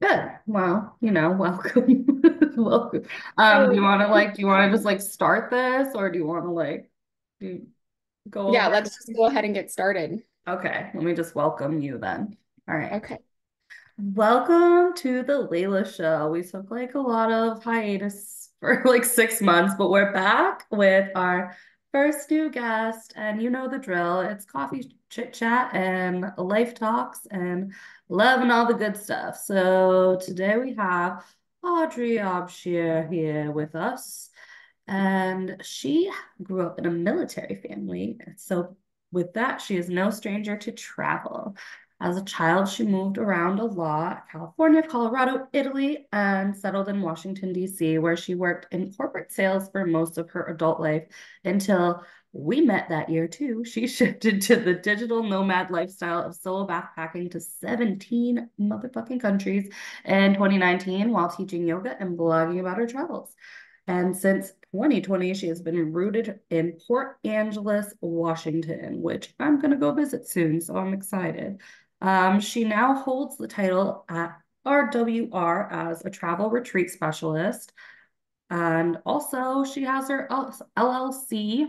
Good. Well, welcome. Welcome. Do Oh, you want to do you want to just start this, or do you want to do, go yeah, over? let's just go ahead and get started. Okay, let me just welcome you then. All right. Okay. Welcome to the Leila show. We took a lot of hiatus for 6 months, but we're back with our first new guest, and you know the drill. It's coffee chit chat and life talks and love and all the good stuff. So today we have Audrey Abshire here with us, and she grew up in a military family. So with that, she is no stranger to travel. As a child, she moved around a lot, California, Colorado, Italy, and settled in Washington, D.C., where she worked in corporate sales for most of her adult life until we met that year too. She shifted to the digital nomad lifestyle of solo backpacking to 17 motherfucking countries in 2019 while teaching yoga and blogging about her travels. And since 2020, she has been rooted in Port Angeles, Washington, which I'm going to go visit soon. So I'm excited. She now holds the title at RWR as a travel retreat specialist. And also, she has her LLC,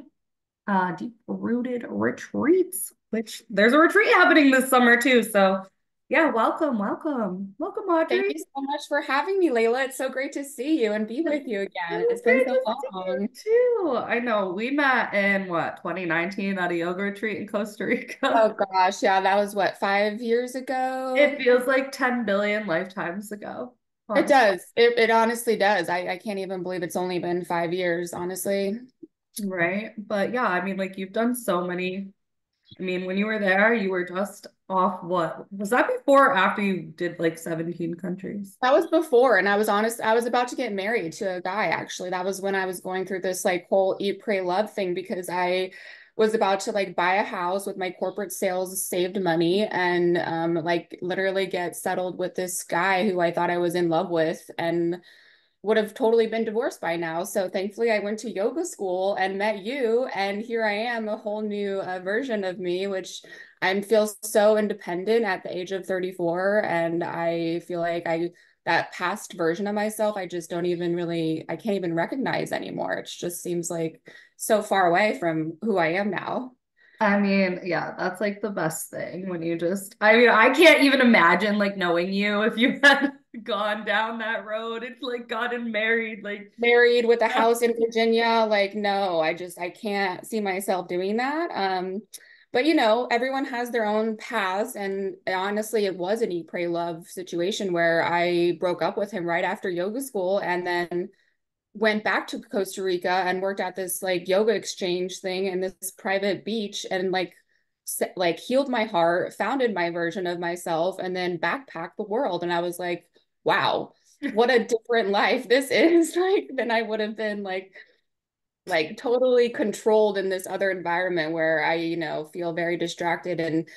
Deep Rooted Retreats, which there's a retreat happening this summer too. So, yeah, welcome, welcome, welcome, Thank Audrey. you so much for having me, Layla. It's so great to see you and be with you again. It's It's been great so to see you long. too. I know we met in what, 2019 at a yoga retreat in Costa Rica. Oh gosh, yeah, that was what, 5 years ago? It feels like 10 billion lifetimes ago, It honestly. does. It honestly does. I can't even believe it's only been 5 years, honestly. Right? But yeah, I mean, you've done so many. I mean, when you were there, you were just off what? Was that before or after you did 17 countries? That was before, and I was honest, I was about to get married to a guy, actually. That was when I was going through this like whole eat, pray, love thing because I was about to like buy a house with my corporate sales saved money and like literally get settled with this guy who I thought I was in love with and would have totally been divorced by now. So thankfully, I went to yoga school and met you, and here I am, a whole new version of me, which I feel so independent at the age of 34, and I feel like I that past version of myself, I just don't even really, I can't even recognize anymore. It just seems like so far away from who I am now. I mean, yeah, that's the best thing when you just, I mean, I can't even imagine knowing you if you had gone down that road and gotten married. Married with a house in Virginia, like no, I can't see myself doing that. But everyone has their own paths, and honestly, it was an eat, pray, love situation where I broke up with him right after yoga school, and then went back to Costa Rica and worked at this like yoga exchange thing in this private beach, and like healed my heart, founded my version of myself, and then backpacked the world. And I was like, wow, what a different life this is like than I would have been like totally controlled in this other environment where I, feel very distracted and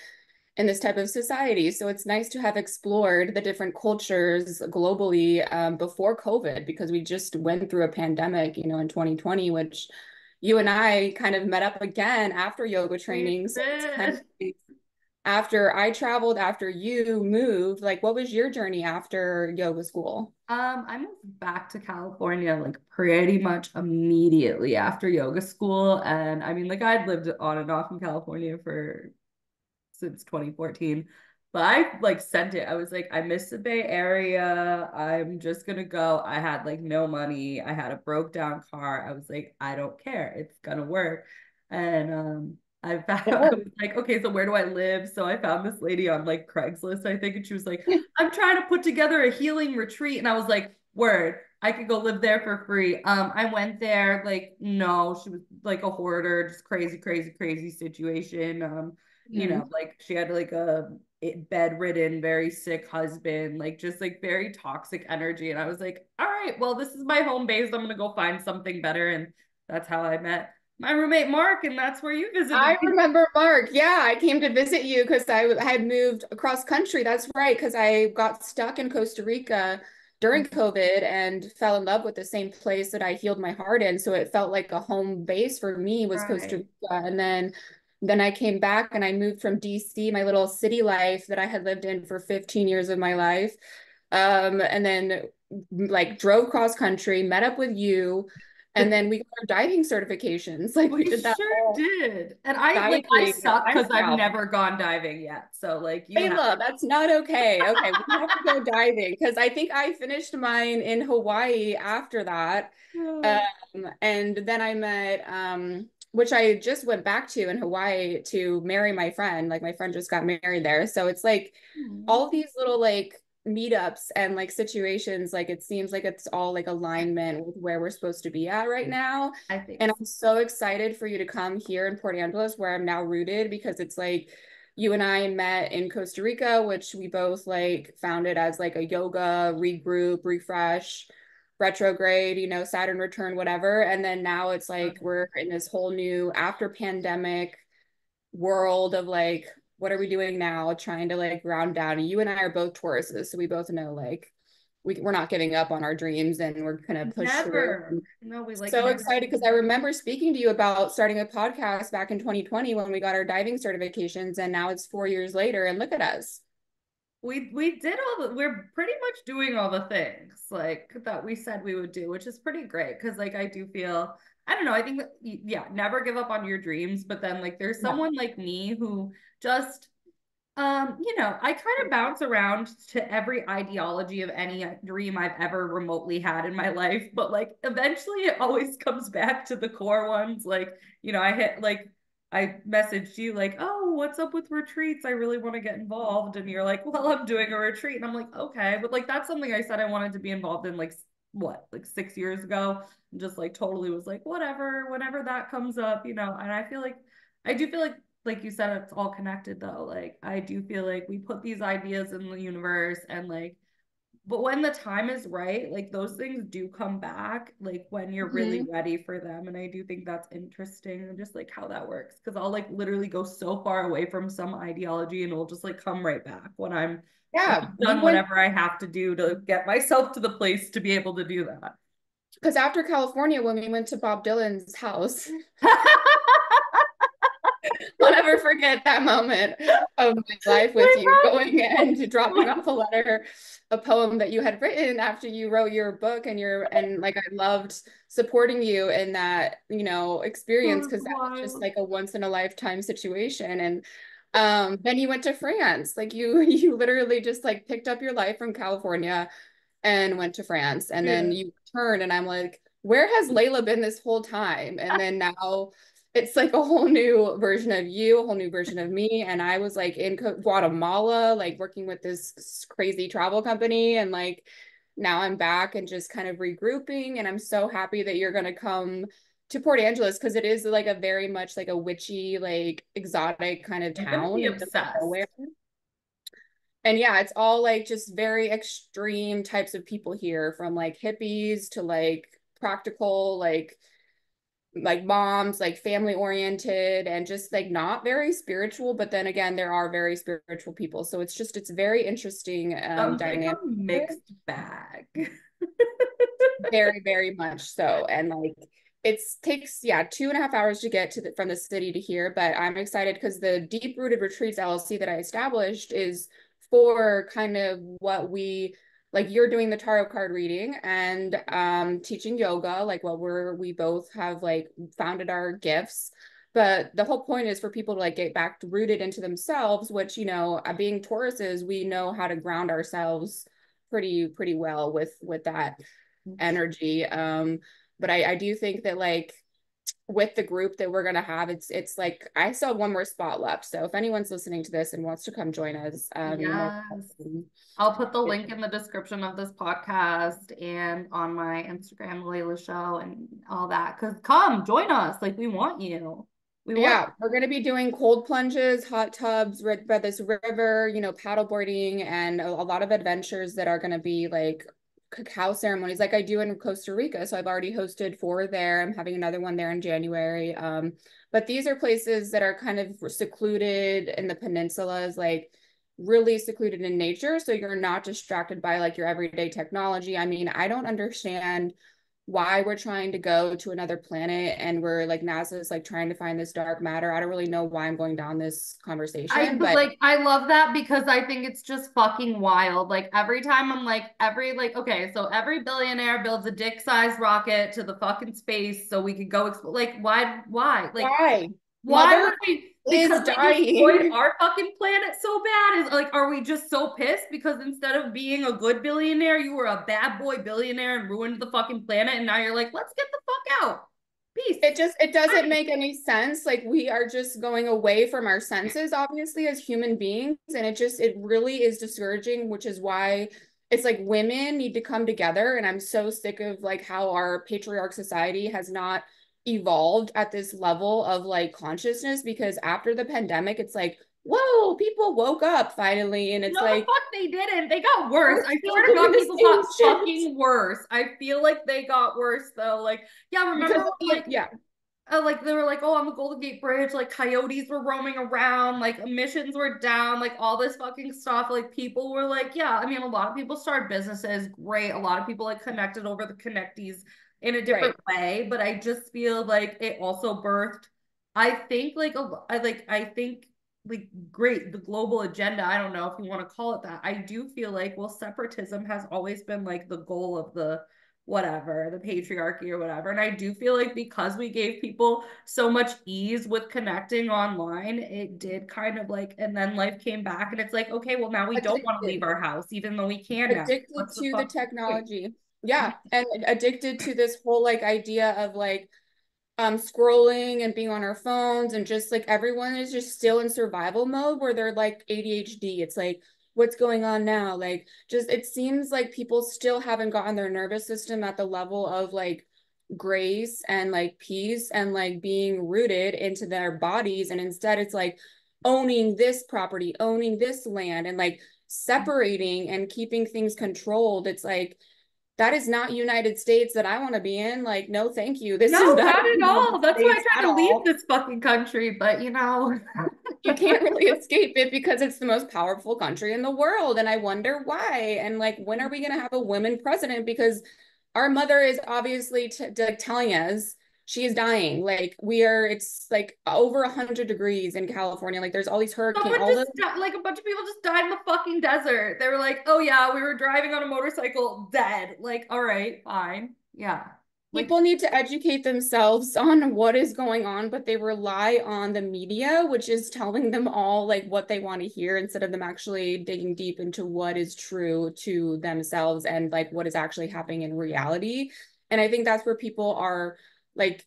in this type of society. So it's nice to have explored the different cultures globally before COVID, because we just went through a pandemic, in 2020, which you and I kind of met up again after yoga We training. So it's kind did. of after I traveled, after you moved, like what was your journey after yoga school? I moved back to California pretty much immediately after yoga school. And I mean, I'd lived on and off in California for since 2014. But I sent it. I was like, I miss the Bay Area. I'm just gonna go. I had no money. I had a broke down car. I was like, I don't care. It's gonna work. And I found It I worked. was like, okay, so where do I live? So I found this lady on Craigslist, I think, and she was like, I'm trying to put together a healing retreat. And I was like, word, I could go live there for free. I went there, no, she was like a hoarder, just crazy, crazy, crazy situation. Mhm. She had a bedridden, very sick husband, just very toxic energy. And I was like, all right, well, this is my home base. I'm gonna go find something better. And that's how I met my roommate Mark, and that's where you visited I me. remember Mark. Yeah, I came to visit you because I had moved across country. That's right, because I got stuck in Costa Rica during COVID and fell in love with the same place that I healed my heart in. So it felt like a home base for me was Costa Right. Rica. And then I came back and I moved from DC, my little city life that I had lived in for 15 years of my life, And then like drove cross country, met up with you, and then we got our diving certifications. Like we We did that sure all did. And I diving suck by because I've myself. never gone diving yet. So like you have. Layla, that's not okay. Okay, we have to go diving because I think I finished mine in Hawaii after that. And then I met, which I just went back to in Hawaii to marry my friend. Like my friend just got married there. So it's like Hmm. all these little like meetups and like situations, like it seems like it's all like alignment with where we're supposed to be at right now. I think And so. I'm so excited for you to come here in Port Angeles, where I'm now rooted, because it's like you and I met in Costa Rica, which we both like founded as like a yoga regroup, refresh, retrograde, Saturn return, whatever. And then now it's like Okay. we're in this whole new after pandemic world of like, what are we doing now? Trying to like ground down. And you and I are both Tauruses, so we both know like we're not giving up on our dreams and we're gonna push through. Never. No, we like So never excited give because I up. remember speaking to you about starting a podcast back in 2020 when we got our diving certifications, and now it's 4 years later, and look at us. We did all the we're pretty much doing all the things like that we said we would do, which is pretty great because like I do feel I don't know, I think that yeah, never give up on your dreams, but then like there's Yeah. someone like me who just I kind of bounce around to every ideology of any dream I've ever remotely had in my life, but like eventually it always comes back to the core ones. Like, I messaged you like, "Oh, what's up with retreats? I really want to get involved." And you're like, "Well, I'm doing a retreat." And I'm like, "Okay." But like that's something I said I wanted to be involved in like what, like 6 years ago. And just like totally was like, whatever, whenever that comes up, and I do feel like you said, it's all connected though. Like I do feel like we put these ideas in the universe and like, but when the time is right, like those things do come back, like when you're really Mhm. ready for them. And I do think that's interesting and just like how that works. Cause I'll like literally go so far away from some ideology and it'll just like come right back when Yeah, I've we done went whatever I have to do to get myself to the place to be able to do that. because after California, when we went to Bob Dylan's house, I'll never forget that moment of my life with you, going and dropping off a letter, a poem that you had written after you wrote your book, and like I loved supporting you in that, It experience, was because that was just wild. like a once in a lifetime situation. And then you went to France. Like you literally just like picked up your life from California and went to France. And then Yeah. you returned, and I'm like, where has Leila been this whole time? And then now it's like a whole new version of you, a whole new version of me. And I was like in Guatemala, like working with this crazy travel company. And like now I'm back and just kind of regrouping. And I'm so happy that you're going to come to Port Angeles, because it is like a very much like a witchy, like exotic kind of I'm gonna town be in the middle of nowhere. obsessed. And yeah, it's all like just very extreme types of people here, from like hippies to like practical, like moms, like family oriented, and just like not very spiritual. But then again, there are very spiritual people. So it's very interesting Sounds like dynamic a here. mixed bag. Very, very much so. And like it's takes, yeah, 2.5 hours to get from the city to here. But I'm excited because the Deep Rooted Retreats LLC that I established is for kind of what we like. You're doing the tarot card reading and teaching yoga, like what we both have like founded our gifts. But the whole point is for people to like get back rooted into themselves, which, being Tauruses, we know how to ground ourselves pretty well with that energy. But I do think that like with the group that we're gonna have, it's like I still have one more spot left. So if anyone's listening to this and wants to come join us, you're more Yes. welcome. I'll put the link in the description of this podcast and on my Instagram, Leila Show, and all that. Because come join us. Like, we want you. We want Yeah, we're going to be doing cold plunges, hot tubs, by this river, paddle boarding, and a lot of adventures that are going to be like cacao ceremonies, like I do in Costa Rica. So I've already hosted 4 there. I'm having another one there in January. But these are places that are kind of secluded in the peninsulas, like really secluded in nature. So you're not distracted by like your everyday technology. I mean, I don't understand why we're trying to go to another planet and we're like NASA's like trying to find this dark matter. I don't really know why I'm going down this I conversation, but but like I love that because I think it's just fucking wild. Like every time I'm like every like okay, so every billionaire builds a dick-sized rocket to the fucking space so we could go explore. Like why? Like why? why Mother would we? is Because we destroyed dying. our fucking planet so bad? Is like, are we just so pissed because instead of being a good billionaire, you were a bad boy billionaire and ruined the fucking planet, and now you're like, let's get the fuck out. Peace. It doesn't make any sense. Like we are just going away from our senses, obviously, as human beings. And it really is discouraging, which is why it's like women need to come together. And I'm so sick of like how our patriarch society has not evolved at this level of like consciousness because after the pandemic, it's like, whoa, people woke up finally. And it's No, the like, fuck they didn't. They got worse. we're I still swear to doing God, the people same got shit fucking worse. I feel like they got worse though. Like, yeah, because remember of like yeah, like they were like, oh, on the Golden Gate Bridge, like coyotes were roaming around, like emissions were down, like all this fucking stuff. Like people were like, yeah, I mean, a lot of people started businesses, great. A lot of people like connected over the connectees in a different right. way, but I just feel like it also birthed, I think I think like great the global agenda. I don't know if you want to call it that. I do feel like well, separatism has always been like the goal of the whatever, the patriarchy or whatever. And I do feel like because we gave people so much ease with connecting online, it did kind of like, and then life came back and it's like, okay, well, now we don't want to leave Addicted. our house, even though we can now. Addicted What's the to the fuck point? technology. Yeah, and addicted to this whole like idea of like scrolling and being on our phones and just like everyone is just still in survival mode where they're like ADHD. It's like what's going on now? Like just it seems like people still haven't gotten their nervous system at the level of like grace and like peace and like being rooted into their bodies and instead it's like owning this property, owning this land and like separating and keeping things controlled. It's like that is not United States that I want to be in. Like, no, thank you. This is No, not not at United all. That's why States I at tried to leave all. this fucking country, but you know. You can't really escape it because it's the most powerful country in the world. And I wonder why. And like, when are we going to have a woman president? Because our mother is obviously telling us she is dying. Like, it's like over 100 degrees in California. Like, there's all these hurricanes, Someone all the just like a bunch of people just died in the fucking desert. They were like, "Oh yeah, we were driving on a motorcycle, dead." Like, all right, fine, yeah. Like, people need to educate themselves on what is going on, but they rely on the media, which is telling them all like what they want to hear instead of them actually digging deep into what is true to themselves and like what is actually happening in reality. And I think that's where people are like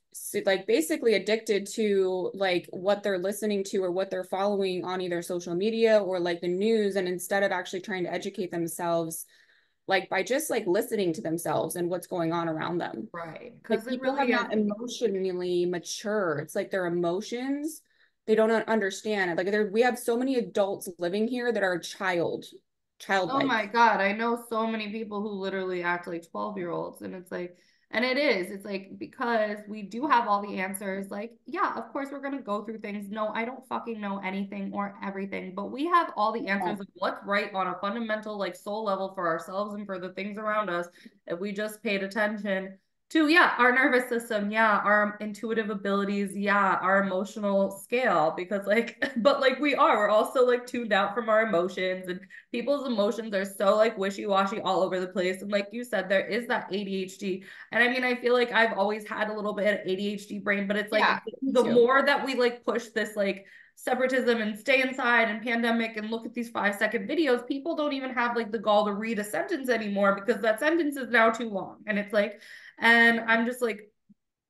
basically addicted to like what they're listening to or what they're following on either social media or like the news. And instead of actually trying to educate themselves like by just like listening to themselves and what's going on around them. right, Like because it people have really is. not emotionally mature. It's like their emotions, they don't understand it. Like we have so many adults living here that are Oh childlike. my God, I know so many people who literally act like 12-year-olds, and it's like, and it's like because we do have all the answers, like, yeah, of course we're gonna go through things. No, I don't fucking know anything or everything, but we have all the answers of what's right on a fundamental, like, soul level for ourselves and for the things around us if we just paid attention to, yeah, our nervous system, yeah, our intuitive abilities, yeah, our emotional scale, because like, but like we're also like tuned out from our emotions and people's emotions are so like wishy-washy all over the place. And like you said, there is that ADHD. And I mean, I feel like I've always had a little bit of ADHD brain, but it's like Yeah, me the too. more that we like push this like separatism and stay inside and pandemic and look at these 5-second videos, people don't even have like the gall to read a sentence anymore because that sentence is now too long. And it's like, and I'm just like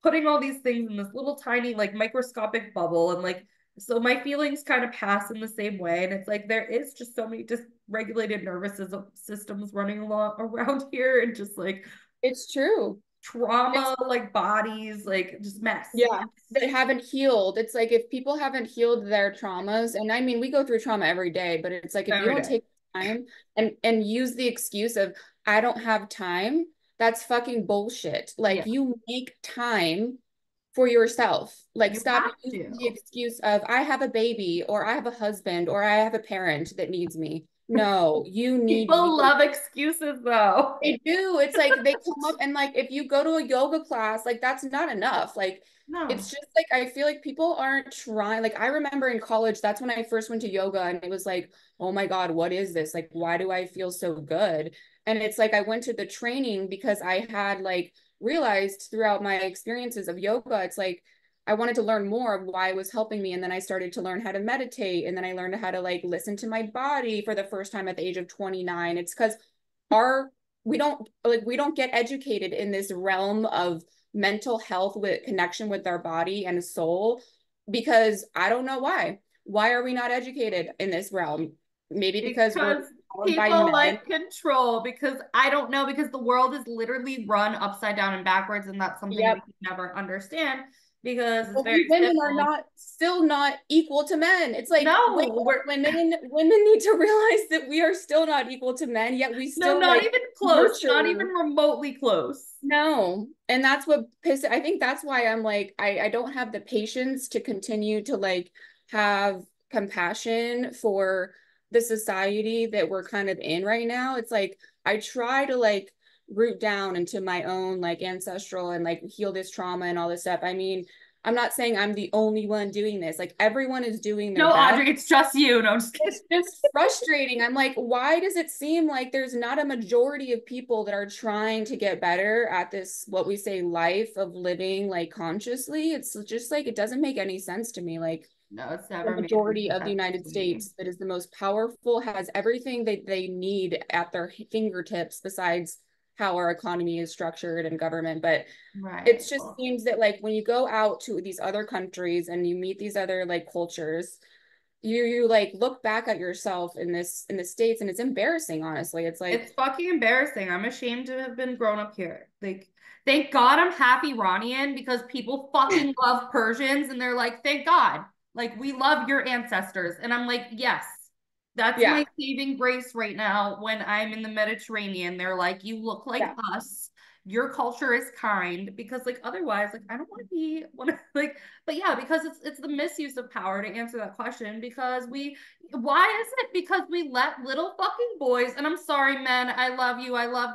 putting all these things in this little tiny like microscopic bubble and like so my feelings kind of pass in the same way and it's like there is just so many dysregulated nervous systems running along around here and just like It's true. It's trauma like bodies like just mess yeah, that haven't healed. It's like if people haven't healed their traumas, and I mean we go through trauma every day, but it's like if you every don't day. take time and use the excuse of I don't have time, that's fucking bullshit. Like Yeah, you make time for yourself. Like you stop have using the to. excuse of I have a baby or I have a husband or I have a parent that needs me. No, you need People yoga. love excuses though. They do. It's like they come up and like if you go to a yoga class, like that's not enough. Like it's No. just like I feel like people aren't trying. Like I remember in college, that's when I first went to yoga and it was like, oh my God, what is this? Like, why do I feel so good? And it's like I went to the training because I had like realized throughout my experiences of yoga, it's like I wanted to learn more of why it was helping me. And then I started to learn how to meditate. And then I learned how to like listen to my body for the first time at the age of 29. It's because our we don't get educated in this realm of mental health with connection with our body and soul because I don't know why. Why are we not educated in this realm? Maybe because we're Because owned by people men. like control, because I don't know, because the world is literally run upside down and backwards, and that's something we Yep. can never understand because it's But we very women are simple. not still not equal to men. It's like wake No, up, we're women need to realize that we are still not equal to men, yet we no, still not like even close, not even nurture. remotely close. No. And that's what pisses. I think that's why I'm like, I don't have the patience to continue to like have compassion for the society that we're kind of in right now. It's like I try to like root down into my own like ancestral and like heal this trauma and all this stuff. I mean, I'm not saying I'm the only one doing this. Like everyone is doing their No, best. Audrey, it's just you. No, I'm just kidding. It's just frustrating. I'm like, why does it seem like there's not a majority of people that are trying to get better at this, what we say, life of living like consciously? It's just like, it doesn't make any sense to me. Like, No, it's the never made any majority of the sense United to me. States that is the most powerful has everything that they need at their fingertips besides how our economy is structured and government. But it Right. just Well, seems that like when you go out to these other countries and you meet these other like cultures, you like look back at yourself in the States and it's embarrassing, honestly. It's like, it's fucking embarrassing. I'm ashamed to have been grown up here. Like, thank God I'm half Iranian because people fucking love Persians and they're like, thank God. Like, we love your ancestors. And I'm like, yes, that's yeah, my saving grace right now when I'm in the Mediterranean. They're like, you look like yeah, us. Your culture is kind because like otherwise like I don't want to be one of like but yeah because it's the misuse of power to answer that question because we why is it because we let little fucking boys, and I'm sorry, men, I love you. I yeah,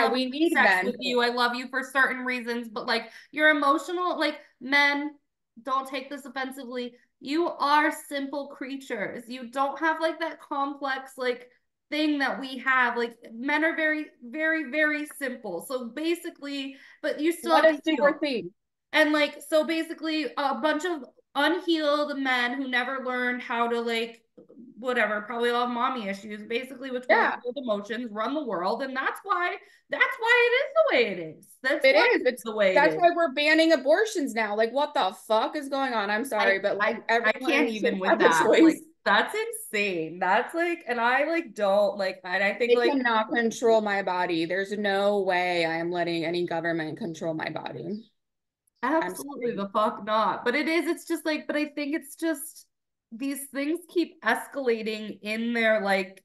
love we need sex men. with you. I love you for certain reasons, but like you're emotional, like men, don't take this offensively. You are simple creatures. You don't have like that complex like thing that we have. Like men are very, very, very simple. So basically, but you still What have a to super heal. thing. And like, so basically, a bunch of unhealed men who never learned how to like, whatever, probably all have mommy issues, basically, which will Yeah, unhealed emotions run the world, and that's why it is the way it is. That's it why is. it's It's the way it that's is. why we're banning abortions now. Like, what the fuck is going on? I'm sorry, but like I can't everyone should even with have a that. Like choice. that's insane. That's like, and I like don't like, and I think They like cannot control my body. There's no way I am letting any government control my body. I'm absolutely sorry. the fuck not. But it is, it's just like, but I think it's just these things keep escalating in their like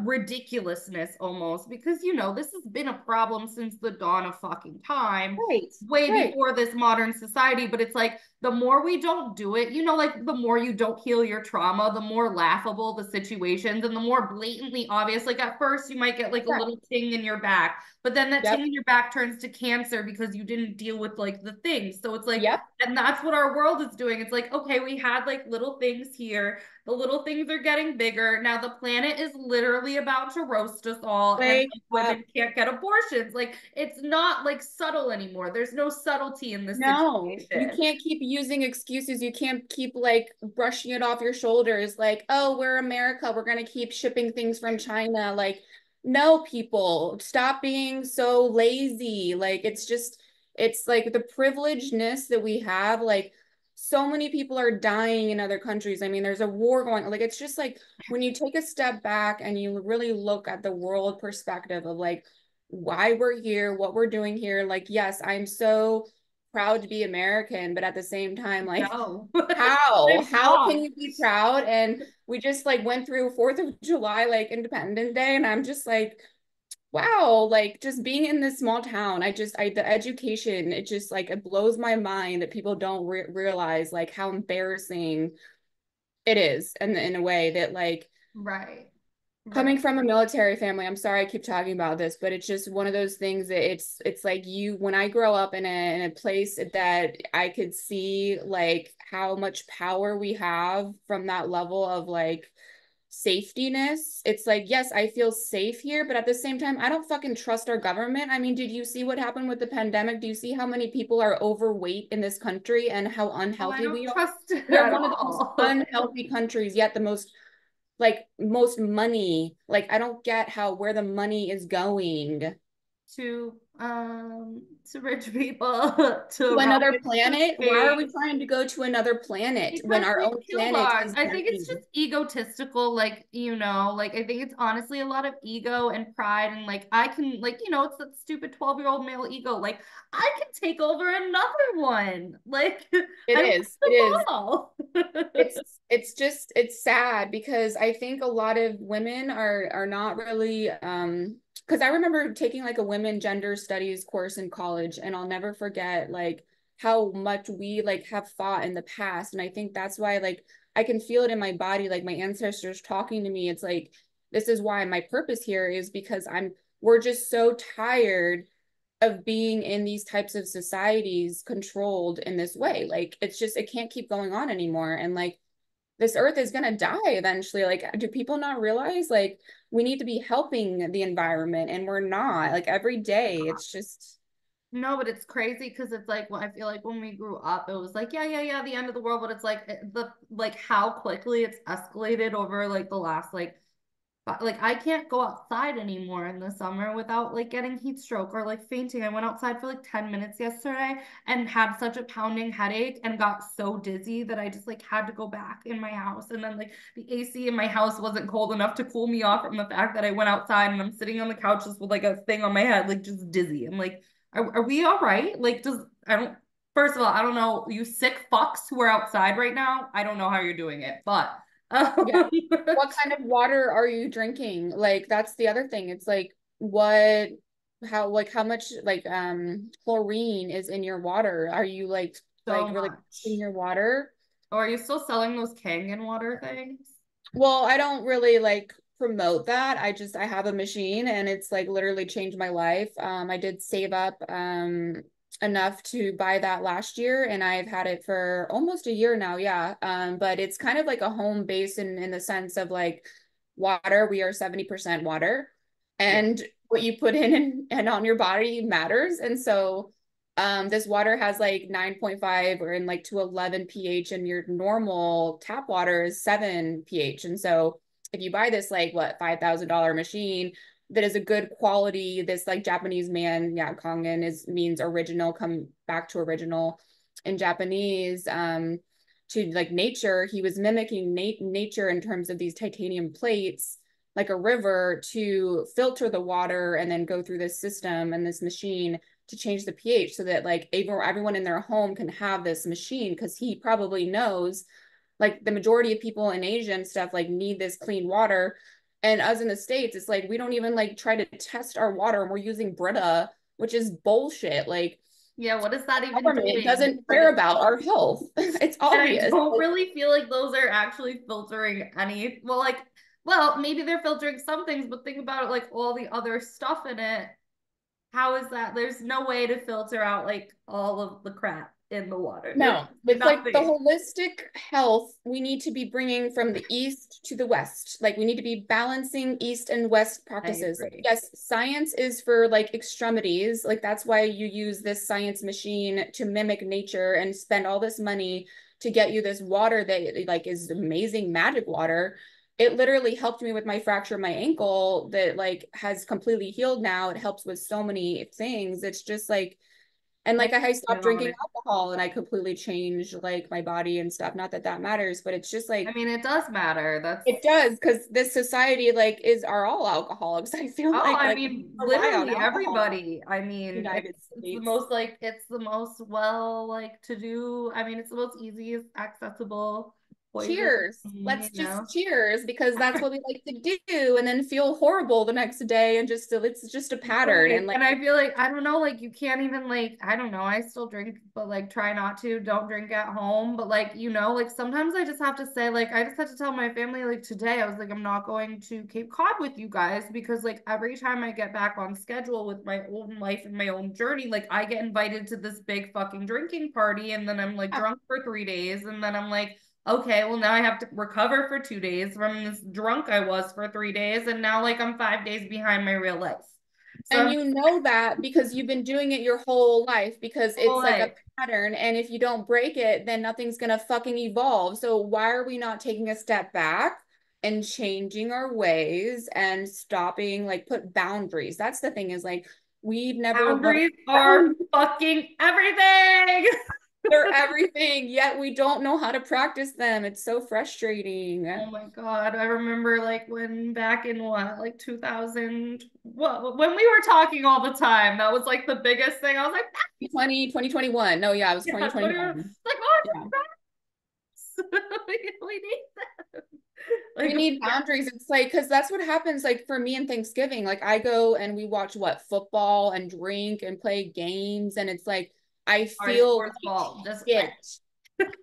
ridiculousness almost because you know this has been a problem since the dawn of fucking time, Right, way right. before this modern society, but it's like the more we don't do it, you know, like the more you don't heal your trauma, the more laughable the situations and the more blatantly obvious. Like at first you might get like a Yeah. little ting in your back, but then that ting Yep. in your back turns to cancer because you didn't deal with like the things. So it's like, Yep. and that's what our world is doing. It's like, okay, we had like little things here. The little things are getting bigger. Now the planet is literally about to roast us all, and Wake like, up. women can't get abortions. Like it's not like subtle anymore. There's no subtlety in this No, you situation. can't keep using excuses. You can't keep like brushing it off your shoulders like, oh, we're America. We're going to keep shipping things from China. Like, no, people, stop being so lazy. Like, it's just, it's like the privilegedness that we have. Like, so many people are dying in other countries. I mean, there's a war going. Like, it's just like when you take a step back and you really look at the world perspective of like why we're here, what we're doing here. Like, yes, I'm so proud to be American, but at the same time, like, No, how? I'm How can not. you be proud? And we just like went through 4th of July, like Independence Day, and I'm just like, wow, like just being in this small town, the education, it just like it blows my mind that people don't realize like how embarrassing it is, and in a way that like Right. Coming Right. from a military family, I'm sorry I keep talking about this, but it's just one of those things that it's like you when I grow up in a place that I could see like how much power we have from that level of like safetyness. It's like, yes, I feel safe here, but at the same time, I don't fucking trust our government. I mean, did you see what happened with the pandemic? Do you see how many people are overweight in this country and how Oh, I unhealthy we don't are? trust it We are at one of the most all. unhealthy countries, yet the most money. Like I don't get how where the money is going. To rich people to To another rocket to planet? Why are we space. trying to go to another planet when Because our we've own killed planet ours. is I think it's just dying? egotistical, like, like I think it's honestly a lot of ego and pride, and like I can like, it's that stupid 12-year-old male ego. Like, I can take over another one. Like, It I want is. It them is. all. It's just it's sad because I think a lot of women are not really because I remember taking like a women gender studies course in college and I'll never forget like how much we like have fought in the past, and I think that's why like I can feel it in my body, like my ancestors talking to me. It's like this is why my purpose here is because we're just so tired of being in these types of societies controlled in this way. Like it's just it can't keep going on anymore, and like this earth is going to die eventually. Like do people not realize like we need to be helping the environment and we're not, like every day it's just No, but it's crazy because it's like I feel like when we grew up, it was like, yeah, yeah, yeah, the end of the world. But it's like the like how quickly it's escalated over like the last like I can't go outside anymore in the summer without like getting heat stroke or like fainting. I went outside for like 10 minutes yesterday and had such a pounding headache and got so dizzy that I just like had to go back in my house. And then like the AC in my house wasn't cold enough to cool me off from the fact that I went outside and I'm sitting on the couch just with like a thing on my head, like just dizzy. I'm like, are we all right? Like, I don't, first of all, I don't know, you sick fucks who are outside right now. I don't know how you're doing it, but yeah. What kind of water are you drinking? Like that's the other thing. It's what how much like chlorine is in your water? Are you like so really in much. your water? Oh, are you still selling those Kangen water things? Well, I don't really like promote that. I have a machine and it's like literally changed my life. I did save up enough to buy that last year and I've had it for almost a year now. Yeah. But it's kind of like a home base in the sense of like water. We are 70% water Yeah. and what you put in and on your body matters. And so this water has like 9.5 or in like to 11 pH, and your normal tap water is 7 pH. And so if you buy this like what $5,000 machine that is a good quality, this like Japanese man, yeah, Kongen is means original, come back to original in Japanese. To like nature, he was mimicking nature in terms of these titanium plates like a river to filter the water and then go through this system and this machine to change the pH so that like everyone in their home can have this machine, because he probably knows like the majority of people in Asia and stuff like need this clean water. And us in the States, it's like we don't even like try to test our water and we're using Brita, which is bullshit. Like Yeah, what is that even government doing? doesn't care about our health. It's And I obvious. don't Like, really feel like those are actually filtering any, well, maybe they're filtering some things, but think about it, like all the other stuff in it. How is that? There's no way to filter out like all of the crap in the water. There's no, it's like the nothing. holistic health we need to be bringing from the east to the west. Like we need to be balancing east and west I practices. Like, agree. yes, science is for like extremities. Like that's why you use this science machine to mimic nature and spend all this money to get you this water that like is amazing magic water. It literally helped me with my fracture of my ankle that like has completely healed now. It helps with so many things. It's just like and My like I stopped drinking God. alcohol and I completely changed like my body and stuff. Not that that matters, but it's just I like mean, it does matter. it does because this society like is are all alcoholics. I feel Oh, I like mean, rely on literally alcohol everybody. I in the mean, United it's the States. most it's the most well to do. I mean, it's the most easiest accessible. poison cheers. me, Let's you know. just cheers because that's what we like to do and then feel horrible the next day and just it's just a pattern Right. and like And I feel like, I don't know, like you can't even like, I don't know, I still drink, but like try not to, don't drink at home. But like, like sometimes I just have to say, like, I just had to tell my family, like today, I was like, I'm not going to Cape Cod with you guys because like every time I get back on schedule with my own life and my own journey, like I get invited to this big fucking drinking party and then I'm like yeah. drunk for 3 days. And then I'm like, okay, well now I have to recover for 2 days from this drunk I was for 3 days. And now like I'm 5 days behind my real life. So And I'm you know that because you've been doing it your whole life because whole it's like a life. pattern. And if you don't break it, then nothing's going to fucking evolve. So why are we not taking a step back and changing our ways and stopping, like, put boundaries? That's the thing is like, we've never learned Boundaries are boundaries. fucking everything. They're everything, yet we don't know how to practice them. It's so frustrating. Oh my God. I remember like when back in what, like 2000, what, when we were talking all the time, that was like the biggest thing. I was like, 2021. No, yeah, it was yeah, 20, like, 2021. oh, Yeah. we need that. We Like, need boundaries. It's like, because that's what happens. Like for me and Thanksgiving, like I go and we watch what football and drink and play games. And it's like, I our feel sports like ball, just shit. like,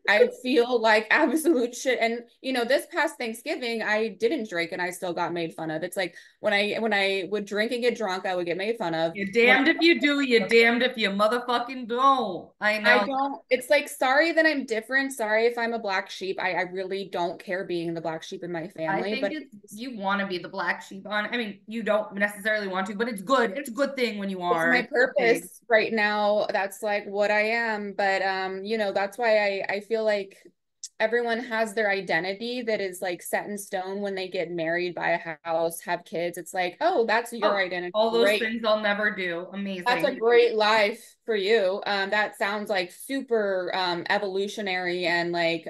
I feel like absolute shit. And this past Thanksgiving, I didn't drink and I still got made fun of. It's like when I would drink and get drunk, I would get made fun of. you're When damned if you do, you're damned if you motherfucking don't. I I know. don't, it's like, sorry that I'm different. Sorry if I'm a black sheep. I really don't care being the black sheep in my I family, think but it's you want to be the black sheep on. I mean, you don't necessarily want to, but it's good. It's a good thing when you it's are. my It's a good thing. purpose right now. That's like what I am. But that's why I feel like everyone has their identity that is like set in stone when they get married, buy a house, have kids. It's like, oh, that's your Oh, identity. all those Great. things I'll never do. That's a Amazing. great life for you. That sounds like super evolutionary and like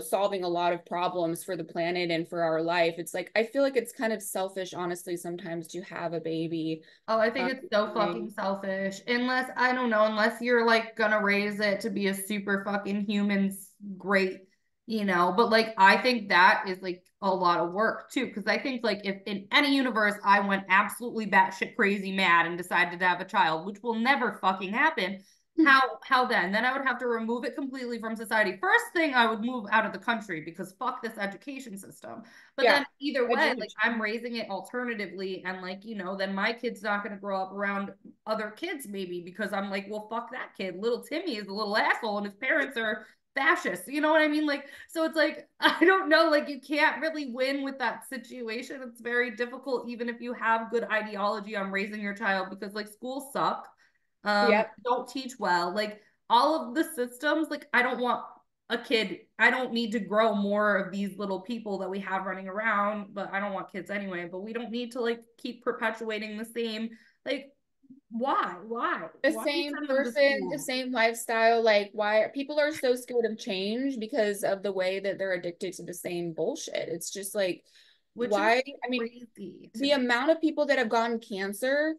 solving a lot of problems for the planet and for our life. It's like I feel like it's kind of selfish, honestly, sometimes to have a baby. Oh, I think Um, it's so fucking selfish. Unless, I don't know, unless you're like gonna raise it to be a super fucking human's great. But like I think that is like a lot of work too. Cause I think like if in any universe I went absolutely batshit crazy mad and decided to have a child, which will never fucking happen, how then? Then I would have to remove it completely from society. First thing I would move out of the country because fuck this education system. But yeah, then either way, like I'm education. raising it alternatively, and like, then my kid's not gonna grow up around other kids maybe because I'm like, well, fuck that kid. Little Timmy is a little asshole, and his parents are fascists. You know what I mean? Like, so it's like I don't know. Like, you can't really win with that situation. It's very difficult, even if you have good ideology on raising your child, because like schools suck. Yep. Don't teach well. Like all of the systems. Like I don't want a kid. I don't need to grow more of these little people that we have running around, but I don't want kids anyway. But we don't need to like keep perpetuating the same. Like, why? Why? The Why do you same send them to person, the school? same lifestyle. Like, why people are so scared of change because of the way that they're addicted to the same bullshit. It's just like, Which is why? I mean, crazy to the me. amount of people that have gotten cancer,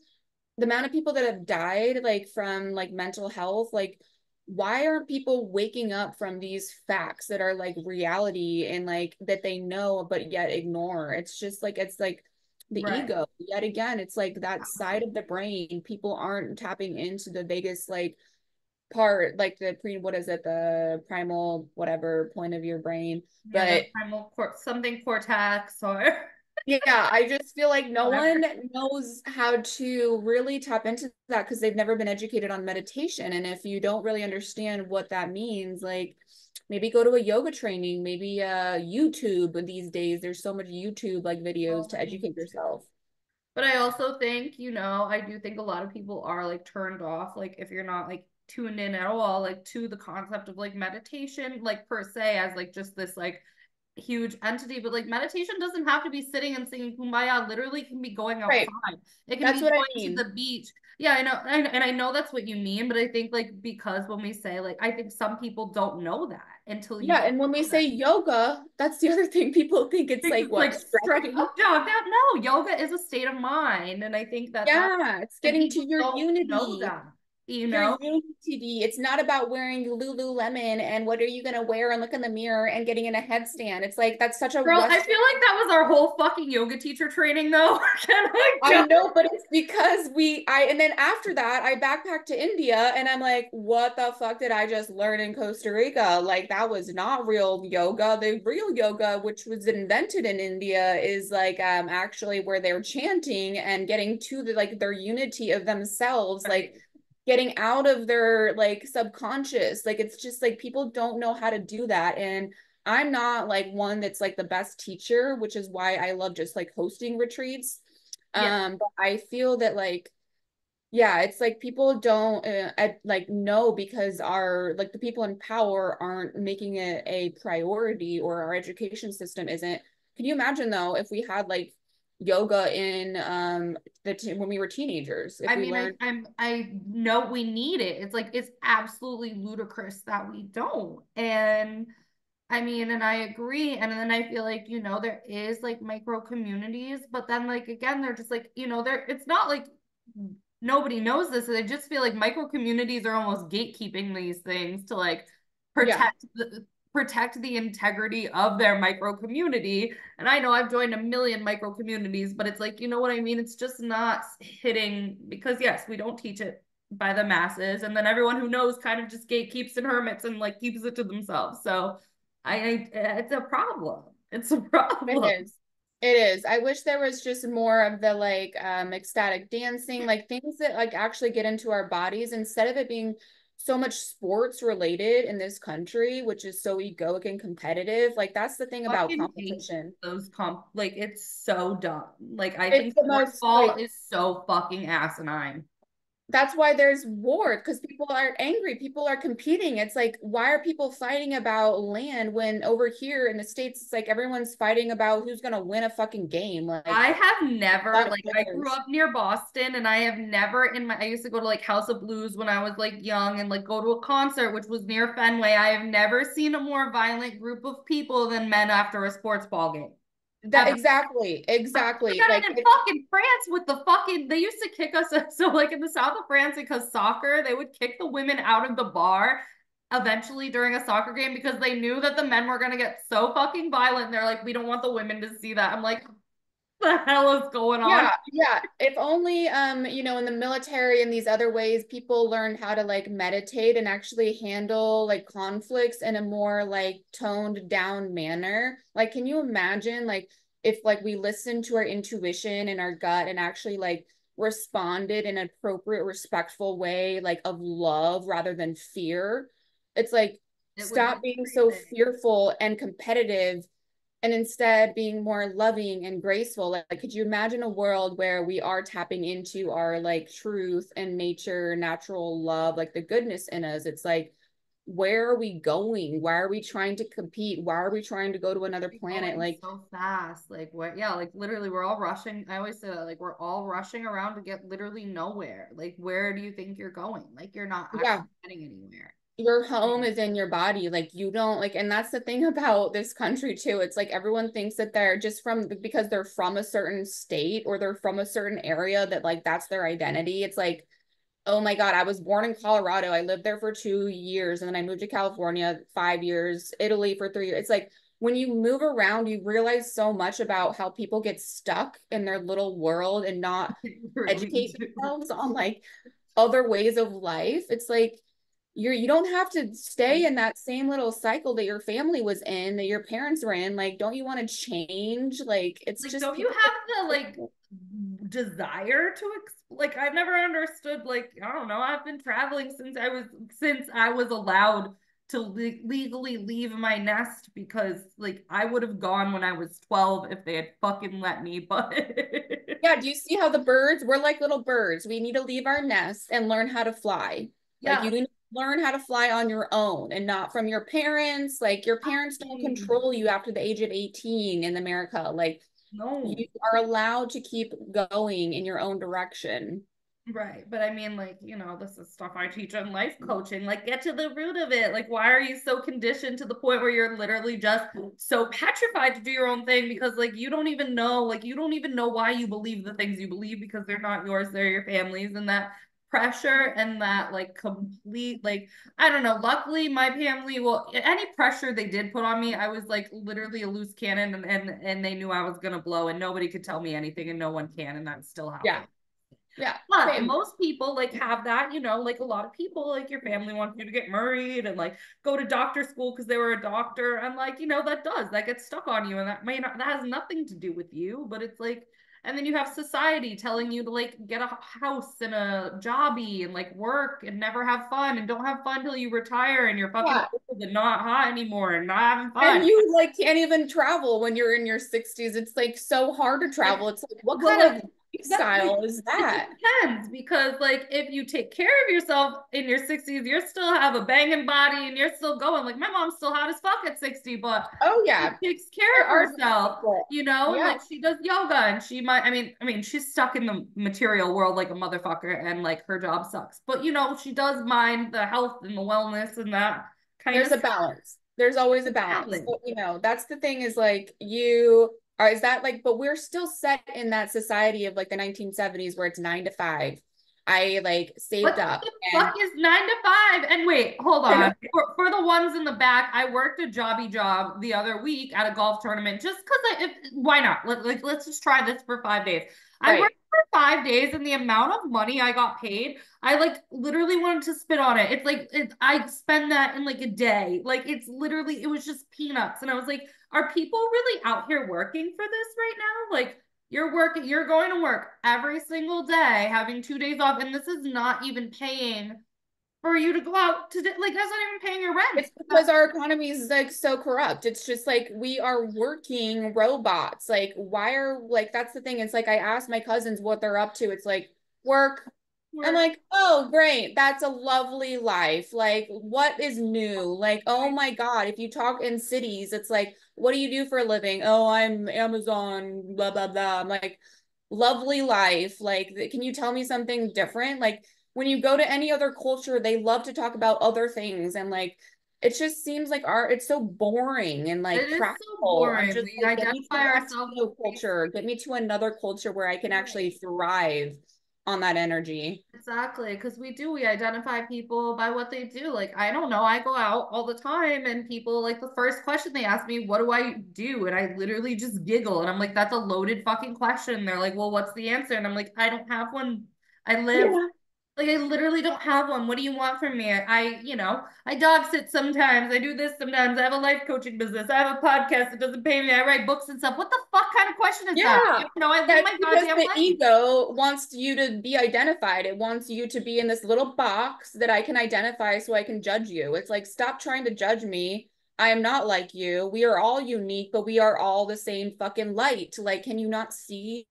the amount of people that have died, like from like mental health, like, why aren't people waking up from these facts that are like reality and like that they know but yet ignore? It's like the Right. ego yet again. It's like that side of the brain people aren't tapping into the biggest like part, like the pre what is it, the primal whatever point of your brain. Yeah, But the primal something cortex or yeah, I just feel like no one whatever. knows how to really tap into that because they've never been educated on meditation. And if you don't really understand what that means, like maybe go to a yoga training, maybe YouTube these days. There's so much YouTube like videos So to many educate yourself. But I also think, I do think a lot of people are like turned off, like if you're not like tuned in at all, like to the concept of like meditation, like per se, as like just this like huge entity. But like meditation doesn't have to be sitting and singing Kumbaya. Literally can be going Right. outside. It can That's be what I going to mean. the beach. Yeah, I know. And I know that's what you mean, but I think like because when we say like I think some people don't know that until you Yeah, tell and when we them that. say yoga, that's the other thing. People think it's Think like it's like what, stretch. stretching? Oh, no, no. Yoga is a state of mind, and I think that Yeah, it's and getting to people your don't know unity. that. you Your know? unity. It's not about wearing Lululemon and what are you gonna wear and look in the mirror and getting in a headstand. It's like that's such a Girl, I Western. feel like that was our whole fucking yoga teacher training though. Can I I just know, but it's because and then after that, I backpacked to India and I'm like, what the fuck did I just learn in Costa Rica? Like, that was not real yoga. The real yoga, which was invented in India, is like actually where they're chanting and getting to the like their unity of themselves, like right. getting out of their like subconscious. Like, it's just like people don't know how to do that. And I'm not like one that's like the best teacher, which is why I love just like hosting retreats. Yeah. But I feel that like, yeah, it's like people don't like know because our like the people in power aren't making it a priority or our education system isn't. Can you imagine though if we had like yoga in when we were teenagers, if I we mean, learned. I know we need it. It's like it's absolutely ludicrous that we don't. And I mean, and I agree. And then I feel like, there is like micro communities, but then like again, they're just like, there it's not like nobody knows this. They just feel like micro communities are almost gatekeeping these things to like Yeah. protect the integrity of their micro community. And I know I've joined a million micro communities, but it's like, you know what I mean? It's just not hitting because yes, we don't teach it by the masses. And then everyone who knows kind of just gatekeeps and hermits and like keeps it to themselves. So it's a problem. It's a It problem. is. It is. I wish there was just more of the like ecstatic dancing, like things that like actually get into our bodies instead of it being so much sports related in this country, which is so egoic and competitive. Like that's the thing about Fucking hate competition. those like it's so dumb. Like I It's think the sports most ball like is so fucking asinine. that's why there's war because people are angry. People are competing. It's like, why are people fighting about land when over here in the States, it's like everyone's fighting about who's gonna win a fucking game. Like I have never that like I grew matters. up near Boston and I have never I used to go to like House of Blues when I was like young and like go to a concert which was near Fenway. I have never seen a more violent group of people than men after a sports ball game. That Ever. exactly, But exactly. then Like in fucking France with the fucking they used to kick us so like in the south of France because soccer they would kick the women out of the bar eventually during a soccer game because they knew that the men were gonna get so fucking violent. They're like, we don't want the women to see that. I'm like, what the hell is going on? yeah, yeah. If only in the military and these other ways, people learned how to like meditate and actually handle like conflicts in a more like toned down manner. Like, can you imagine like if like we listened to our intuition and our gut and actually like responded in an appropriate, respectful way, like of love rather than fear? It's like It would stop be being so everything. fearful and competitive and instead being more loving and graceful. Like, could you imagine a world where we are tapping into our like truth and nature, natural love, like the goodness in us? It's like, where are we going? Why are we trying to compete? Why are we trying to go to another Be planet? going Like, so fast. Like what yeah, like literally we're all rushing. I always say that like we're all rushing around to get literally nowhere. Like where do you think you're going? Like you're not yeah, actually getting anywhere. your home is in your body. Like, you don't like, and that's the thing about this country too. It's like everyone thinks that they're just from because they're from a certain state or they're from a certain area that like that's their identity. It's like, oh my God, I was born in Colorado. I lived there for 2 years and then I moved to California 5 years, Italy for 3 years. It's like when you move around, you realize so much about how people get stuck in their little world and not You really educate do. themselves on like other ways of life. It's like you don't have to stay in that same little cycle that your family was in, that your parents were in. Like, don't you want to change? Like, it's Like, just don't you people. have the like desire to like I've never understood like I don't know. I've been traveling since I was allowed to legally leave my nest because like I would have gone when I was 12 if they had fucking let me, but Yeah, do you see how the birds, we're like little birds. We need to leave our nest and learn how to fly. Like you yeah. need to learn how to fly on your own and not from your parents. Like your parents don't Exactly. control you after the age of 18 in America. Like No. you are allowed to keep going in your own direction. Right. But I mean, like, this is stuff I teach in life coaching. Like, get to the root of it. Like, why are you so conditioned to the point where you're literally just so petrified to do your own thing? Because, like, you don't even know why you believe the things you believe because they're not yours, they're your family's. And that pressure and that like complete like I don't know. Luckily, my family, well, any pressure they did put on me, I was like literally a loose cannon, and they knew I was gonna blow, and nobody could tell me anything, and no one can, and that's still Yeah. happening. Yeah. But Same. most people like have that, like a lot of people, like your family wants you to get married and like go to doctor school because they were a doctor. And like, that gets stuck on you. And that has nothing to do with you, but it's like, and then you have society telling you to like get a house and a jobby and like work and never have fun and don't have fun till you retire and you're fucking Yeah. old and not hot anymore and not having And fun. you like can't even travel when you're in your 60s. It's like so hard to Like, travel. It's like, what well, kind like of that lifestyle is it just that? depends because like if you take care of yourself in your 60s, you still have a banging body and you're still going. Like my mom's still hot as fuck at 60, but Oh she yeah. takes There care of are herself, people. and Yeah. like she does yoga and she might I mean she's stuck in the material world like a motherfucker and like her job sucks. But she does mind the health and the wellness and that kind of There's a balance. There's always a balance. balance. But, that's the thing is like you are, is that like, but we're still set in that society of like the 1970s where it's 9 to 5. I like saved What up the and fuck is 9 to 5? And wait, hold on. For the ones in the back, I worked a jobby job the other week at a golf tournament just because why not? Let's just try this for 5 days. I right. worked for 5 days and the amount of money I got paid, I like literally wanted to spit on it. It's like I spend that in like a day. Like it was just peanuts. And I was like, are people really out here working for this right now? Like you're going to work every single day, having 2 days off, and this is not even paying for you to go out to like that's not even paying your rent. It's because our economy is like so corrupt. It's just like we are working robots. Like, why are like that's the thing. It's like I asked my cousins what they're up to. It's like work. I'm Work. like, oh, great. That's a lovely life. Like, what is new? Like, oh my God. If you talk in cities, it's like, what do you do for a living? Oh, I'm Amazon, blah, blah, blah. I'm like, lovely life. Like, can you tell me something different? Like, when you go to any other culture, they love to talk about other things. And like, it just seems like it's so boring and like It is so practical. I'm boring. just We like, get me to identify the ourselves Latino culture, get me to another culture where I can actually right. thrive on that energy. Exactly, because we identify people by what they do. Like, I don't know, I go out all the time and people like the first question they ask me, what do I do? And I literally just giggle and I'm like, that's a loaded fucking question. They're like, well, what's the answer? And I'm like, I don't have one. I live Yeah. like I literally don't have one. What do you want from me? I dog sit sometimes. I do this sometimes. I have a life coaching business. I have a podcast that doesn't pay me. I write books and stuff. What the fuck kind of question is that? Yeah. I live That's my because goddamn the life. ego wants you to be identified. It wants you to be in this little box that I can identify so I can judge you. It's like, stop trying to judge me. I am not like you. We are all unique, but we are all the same fucking light. Like, can you not see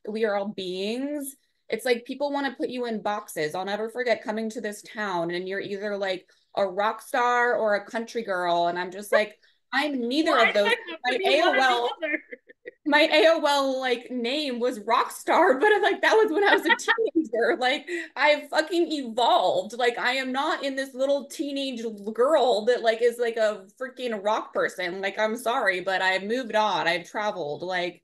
we are all beings? It's like people want to put you in boxes. I'll never forget coming to this town and you're either like a rock star or a country girl. And I'm just like, I'm neither Why of do those. I have to My be one or the AOL other? my AOL like name was Rockstar, but like that was when I was a teenager. Like I've fucking evolved. Like I am not in this little teenage girl that like is like a freaking rock person. Like I'm sorry, but I've moved on. I've traveled. Like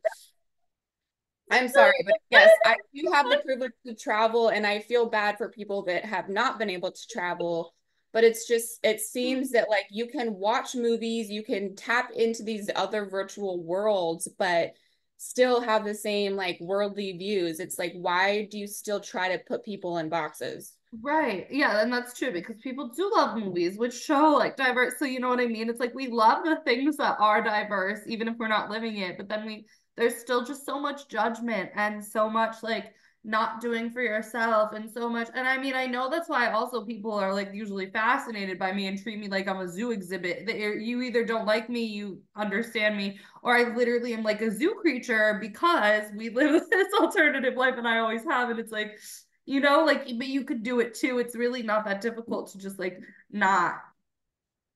I'm sorry, but yes, I do have the privilege to travel, and I feel bad for people that have not been able to travel. But it's just, it seems that like you can watch movies, you can tap into these other virtual worlds, but still have the same like worldly views. It's like, why do you still try to put people in boxes? Right. Yeah, and that's true because people do love movies which show like diverse. So you know what I mean? It's like we love the things that are diverse, even if we're not living it, but then there's still just so much judgment and so much like not doing for yourself and so much. And I mean, I know that's why also people are like usually fascinated by me and treat me like I'm a zoo exhibit. You either don't like me, you understand me, or I literally am like a zoo creature because we live this alternative life and I always have. And it's like, like, but you could do it too. It's really not that difficult to just like not.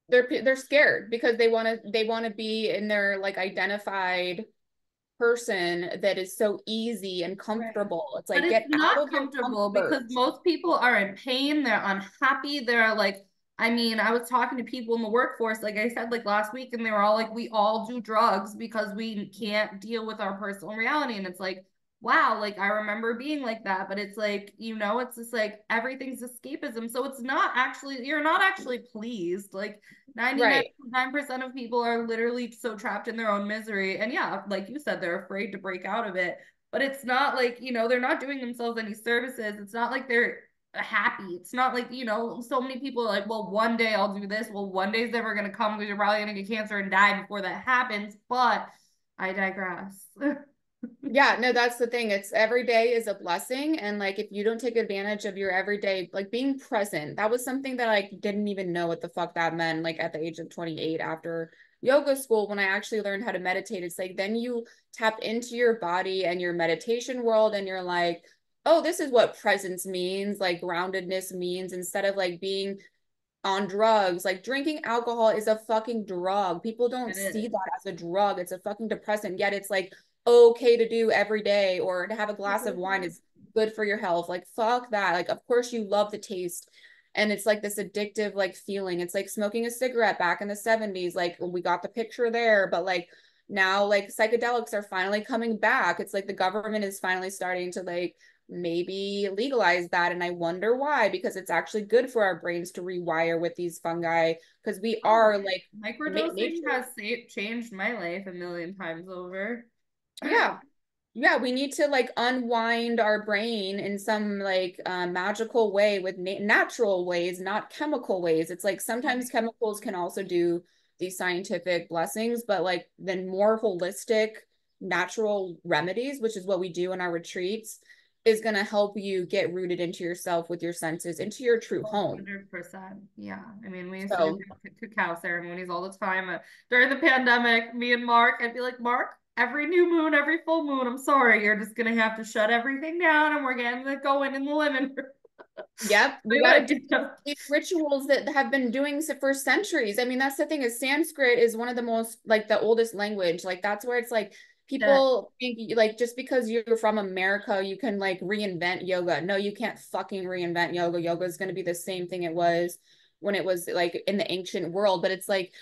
They're scared because they want to be in their like identified person that is so easy and Right. comfortable. It's But like it's get out not of your comfortable comfort. because most people are in pain. They're unhappy. They're like, I mean, I was talking to people in the workforce, like I said, like last week, and they were all like, we all do drugs because we can't deal with our personal reality. And it's like, wow, like I remember being like that, but it's like, it's just like everything's escapism. So it's not actually, you're not actually pleased. Like Right. 99% of people are literally so trapped in their own misery. And yeah, like you said, they're afraid to break out of it. But it's not like, they're not doing themselves any services. It's not like they're happy. It's not like, so many people are like, well, one day I'll do this. Well, one day's never going to come because you're probably going to get cancer and die before that happens. But I digress. Yeah, no, that's the thing. It's every day is a blessing. And like if you don't take advantage of your everyday, like being present, that was something that I didn't even know what the fuck that meant, like at the age of 28 after yoga school, when I actually learned how to meditate. It's like then you tap into your body and your meditation world, and you're like, oh, this is what presence means, like groundedness means, instead of like being on drugs. Like drinking alcohol is a fucking drug. People don't It see is. that as a drug. It's a fucking depressant. Yet it's like okay to do every day, or to have a glass of wine is good for your health. Like fuck that. Like of course you love the taste. And it's like this addictive like feeling. It's like smoking a cigarette back in the 70s. Like we got the picture there, but like now like psychedelics are finally coming back. It's like the government is finally starting to like maybe legalize that. And I wonder why, because it's actually good for our brains to rewire with these fungi, because we Oh, are like microdosing nature. has changed my life a million times over. Yeah. Yeah, we need to like unwind our brain in some like magical way with natural ways, not chemical ways. It's like sometimes chemicals can also do these scientific blessings, but like then more holistic natural remedies, which is what we do in our retreats, is going to help you get rooted into yourself with your senses, into your true home. 100%. Yeah. I mean, we used to do So, cacao ceremonies all the time. During the pandemic, me and Mark, I'd be like, Mark, every new moon, every full moon, I'm sorry, you're just going to have to shut everything down and we're going to go in the living room. yep, we We got to would, do these rituals that have been doing so for centuries. I mean, that's the thing is Sanskrit is one of the most like the oldest language. Like that's where it's like that. people think like just because you're from America, you can like reinvent yoga. No, you can't fucking reinvent yoga. Yoga is going to be the same thing it was when it was like in the ancient world, but it's like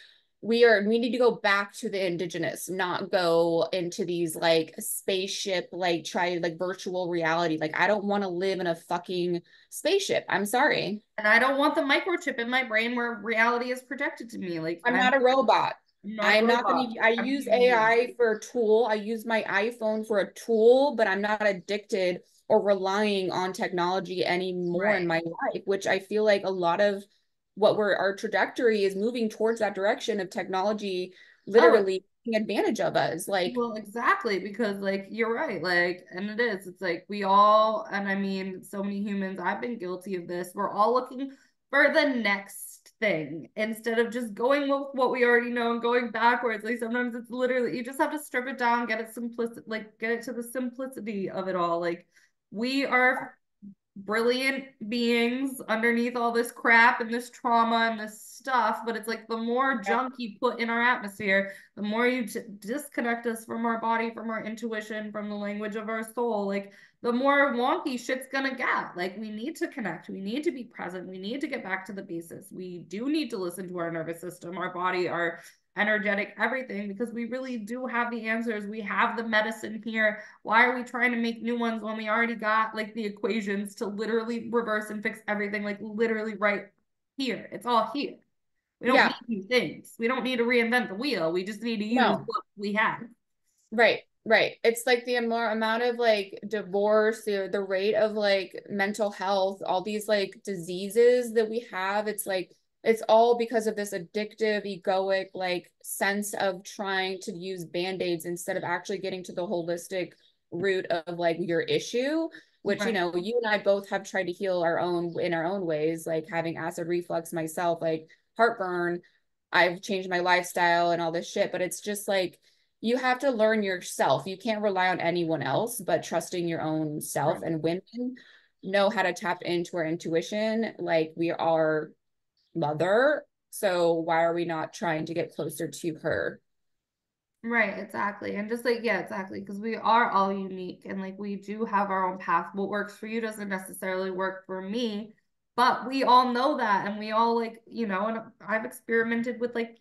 we need to go back to the indigenous, not go into these like spaceship like try like virtual reality. Like I don't want to live in a fucking spaceship. I'm sorry. And I don't want the microchip in my brain where reality is projected to me. Like, I'm not a robot. I'm not a I'm not robot. going to, I I'm a use human being. AI for a tool. I use my iPhone for a tool, but I'm not addicted or relying on technology anymore in Right. my life, which I feel like a lot of what our trajectory is moving towards that direction of technology Oh, literally taking advantage of us. Like, well, exactly, because like you're right, like, and it is, it's like we all, and I mean, so many humans, I've been guilty of this. We're all looking for the next thing instead of just going with what we already know and going backwards. Like sometimes it's literally you just have to strip it down, get it simplicity, like get it to the simplicity of it all. Like we are brilliant beings underneath all this crap and this trauma and this stuff. But it's like the more junk you put in our atmosphere, the more you disconnect us from our body, from our intuition, from the language of our soul. Like the more wonky shit's gonna get. Like we need to connect, we need to be present, we need to get back to the basis. We do need to listen to our nervous system, our body, our energetic everything, because we really do have the answers. We have the medicine here. Why are we trying to make new ones when we already got like the equations to literally reverse and fix everything, like literally right here? It's all here. We don't yeah, need new things. We don't need to reinvent the wheel. We just need to use no. what we have. Right, right. It's like the more amount of like divorce, the rate of like mental health, all these like diseases that we have. It's like it's all because of this addictive, egoic like sense of trying to use band-aids instead of actually getting to the holistic root of like your issue, which you Right. know, you and I both have tried to heal our own in our own ways, like having acid reflux myself, like heartburn. I've changed my lifestyle and all this shit, but it's just like you have to learn yourself. You can't rely on anyone else, but trusting your own self. Right. And women know how to tap into our intuition. Like we are mother. So why are we not trying to get closer to her? Right, exactly. And just like, yeah, exactly. Because we are all unique and like we do have our own path. What works for you doesn't necessarily work for me, but we all know that. And we all like, and I've experimented with like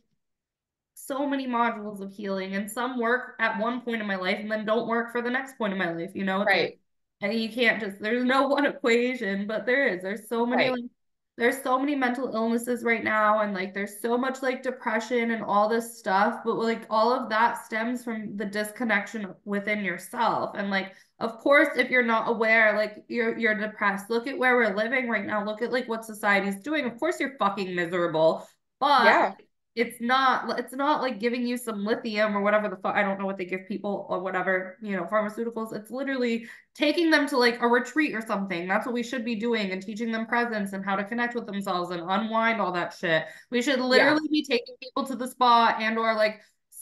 so many modules of healing, and some work at one point in my life and then don't work for the next point in my life. It's like, Right. and you can't just, there's no one equation, but there's so many Right. like, there's so many mental illnesses right now, and like there's so much like depression and all this stuff, but like all of that stems from the disconnection within yourself. And like, of course, if you're not aware, like you're depressed, look at where we're living right now, look at like what society's doing. Of course you're fucking miserable, but Yeah. it's not like giving you some lithium or whatever the fuck, I don't know what they give people or whatever, pharmaceuticals. It's literally taking them to like a retreat or something. That's what we should be doing, and teaching them presence and how to connect with themselves and unwind all that shit. We should Yeah. literally be taking people to the spa and or like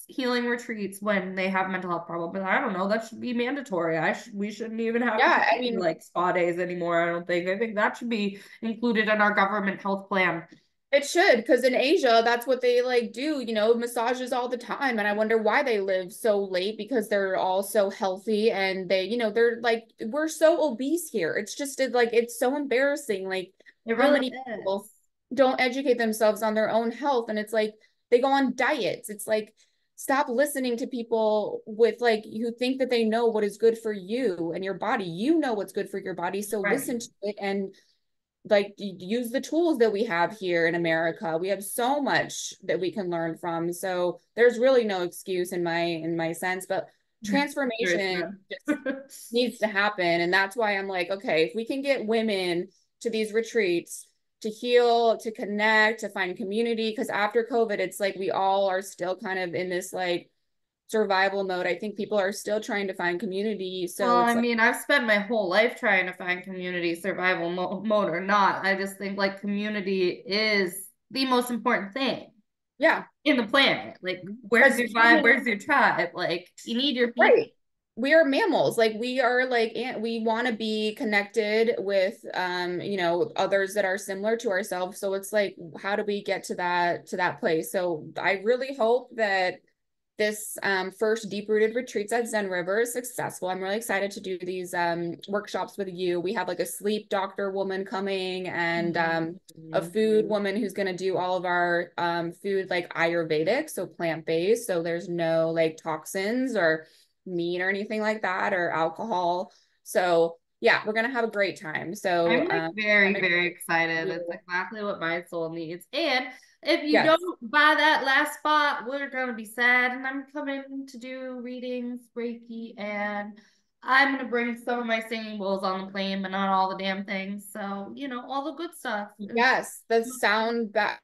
healing retreats when they have mental health problems. But I don't know, that should be mandatory. We shouldn't even have to Yeah. I pay mean, like spa days anymore. I don't think. I think that should be included in our government health plan. it should, because in Asia, that's what they like do, massages all the time. And I wonder why they live so late because they're all so healthy and they're like, we're so obese here. It's just like, it's so embarrassing. Like, It how really many people is. don't educate themselves on their own health? And it's like, they go on diets. It's like, stop listening to people with like, who think that they know what is good for you and your body. You know what's good for your body. So Right. listen to it and like use the tools that we have here in America. We have so much that we can learn from. So there's really no excuse in my sense, but There is transformation none. just needs to happen. And that's why I'm like, okay, if we can get women to these retreats to heal, to connect, to find community, because after COVID, it's like we all are still kind of in this like survival mode. I think people are still trying to find community. Well, So I it's like, mean, I've spent my whole life trying to find community, survival mode or not. I just think like community is the most important thing yeah, in the planet. Like, where's because your vibe? Where's your tribe? Like, you need your people. right. We are mammals. Like we are like we want to be connected with others that are similar to ourselves. So it's like how do we get to that place? So I really hope that this first deep rooted retreats at Zen River is successful. I'm really excited to do these workshops with you. We have like a sleep doctor woman coming and a Mhm. food woman who's going to do all of our food like Ayurvedic, so plant based. So there's no like toxins or meat or anything like that or alcohol. So yeah, we're going to have a great time. So I'm like I'm very, excited very to excited. It's do. exactly what my soul needs. And if you Yes. don't buy that last spot, we're gonna be sad. And I'm coming to do readings, Reiki, and I'm gonna bring some of my singing bowls on the plane, but not all the damn things. So, all the good stuff. Yes, the sound that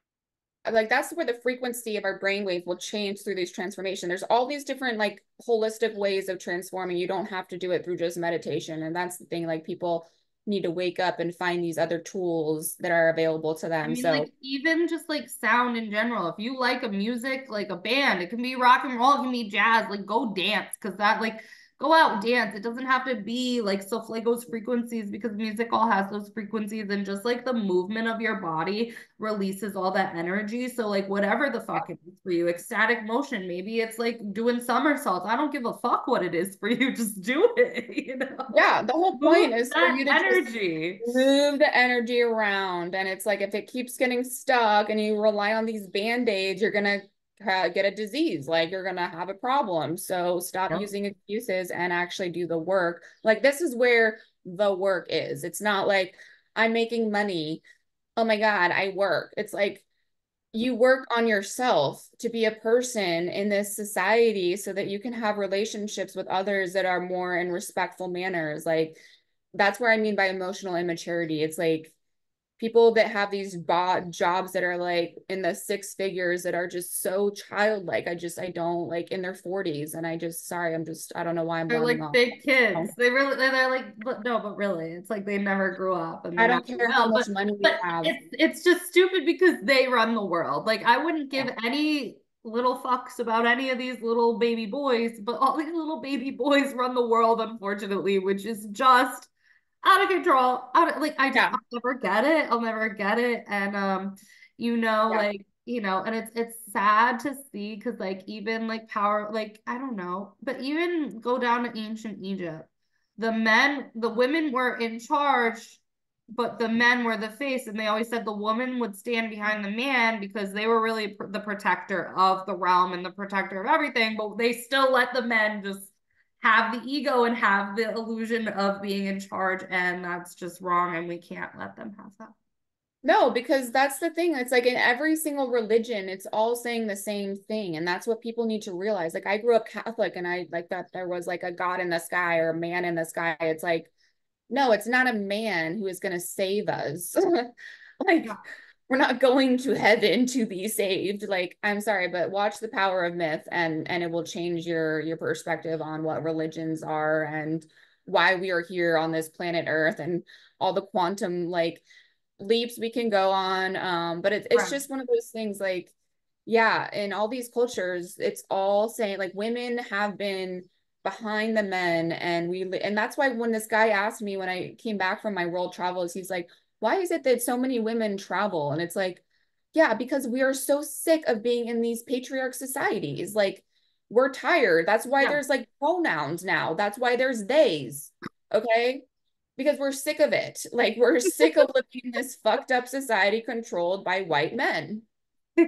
like that's where the frequency of our brainwave will change through these transformation. There's all these different like holistic ways of transforming. You don't have to do it through just meditation. And that's the thing, like people need to wake up and find these other tools that are available to I them. mean, like So even just like sound in general. If you like a music, like a band, it can be rock and roll, it can be jazz. Like go dance, because that like go out dance. It doesn't have to be like Soflego's frequencies, because music all has those frequencies, and just like the movement of your body releases all that energy. So like whatever the fuck it is for you, ecstatic motion. Maybe it's like doing somersaults. I don't give a fuck what it is for you. Just do it. yeah, the whole Move point is for that you to just energy. move the energy around. And it's like if it keeps getting stuck and you rely on these band-aids, you're gonna get a disease, like you're gonna have a problem. So stop Yep. using excuses and actually do the work. Like this is where the work is. It's not like I'm making money. Oh my God, I work. It's like you work on yourself to be a person in this society so that you can have relationships with others that are more in respectful manners. Like that's where I mean by emotional immaturity. It's like people that have these jobs that are like in the six figures that are just so childlike. I don't like in their 40s. And sorry, I don't know why I'm They're blabbing like on. big kids. They're like, but no, but really, it's like they never grew up and they I never don't care how will. much But money you but have. it's just stupid because they run the world. Like I wouldn't Yeah. give any little fucks about any of these little baby boys, but all these little baby boys run the world, unfortunately, which is just out of control. Like Yeah. I'll never get it. I'll never get it. And Yeah. like and it's sad to see, because like even like power, like I don't know, but even go down to ancient Egypt, the women were in charge but the men were the face, and they always said the woman would stand behind the man because they were really the protector of the realm and the protector of everything, but they still let the men just have the ego and have the illusion of being in charge, and that's just wrong, and we can't let them have that. No, because that's the thing. It's like in every single religion, it's all saying the same thing. And that's what people need to realize. Like I grew up Catholic and I like that there was like a God in the sky or a man in the sky. It's like, no, it's not a man who is going to save us. Yeah. Like we're not going to heaven to be saved. Like I'm sorry, but watch The Power of Myth and it will change your perspective on what religions are and why we are here on this planet Earth and all the quantum like leaps we can go on. But it's Right. just one of those things like, yeah, in all these cultures, it's all saying like women have been behind the men and that's why when this guy asked me when I came back from my world travels, he's like, why is it that so many women travel? And it's like, yeah, because we are so sick of being in these patriarch societies. Like we're tired. That's why Yeah. there's like pronouns now. That's why there's theys. Okay, because we're sick of it. Like we're sick of living in this fucked up society controlled by white men.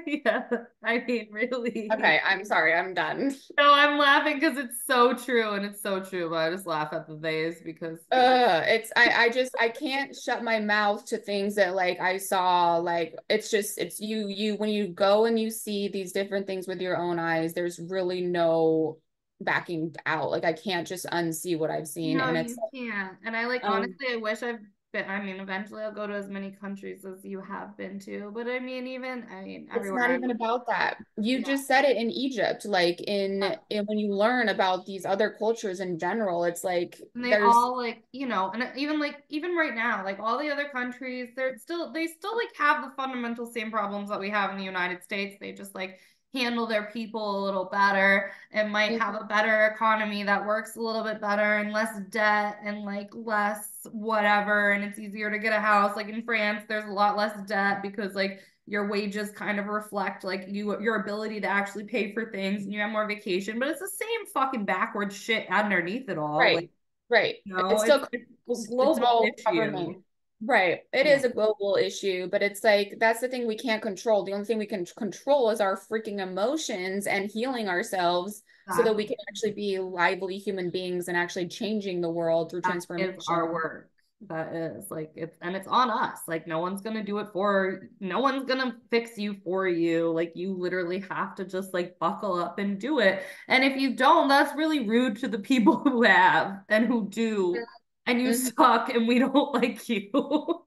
Yeah. I mean, really. Okay, I'm sorry, I'm done. No, I'm laughing because it's so true and it's so true, but I just laugh at the days because yeah. It's I just I can't shut my mouth to things that like I saw like it's just it's you when you go and you see these different things with your own eyes, there's really no backing out. Like I can't just unsee what I've seen No, and it's you can't. And I like um honestly I wish I've been, I mean, eventually I'll go to as many countries as you have been to. But I mean, even I mean it's everywhere not I even would, about that. You yeah. just said it in Egypt, like Yeah. in when you learn about these other cultures in general, it's like And they there's all like, and even like even right now, like all the other countries, they still like have the fundamental same problems that we have in the United States. They just like handle their people a little better and might have a better economy that works a little bit better and less debt and like less whatever. And it's easier to get a house. Like in France, there's a lot less debt because like your wages kind of reflect like your ability to actually pay for things and you have more vacation, but it's the same fucking backwards shit underneath it all. Like right, right. no, It's still it's a it's global all issue. government. Right. It Yeah, is a global issue, but it's like that's the thing we can't control. The only thing we can control is our freaking emotions and healing ourselves so that we exactly. can actually be lively human beings and actually changing the world through That is our transformation. work. That is like it's on us. Like no one's gonna do it for no one's gonna fix you for you. Like you literally have to just like buckle up and do it. And if you don't, that's really rude to the people who have and who do. And you Mhm. suck and we don't like you.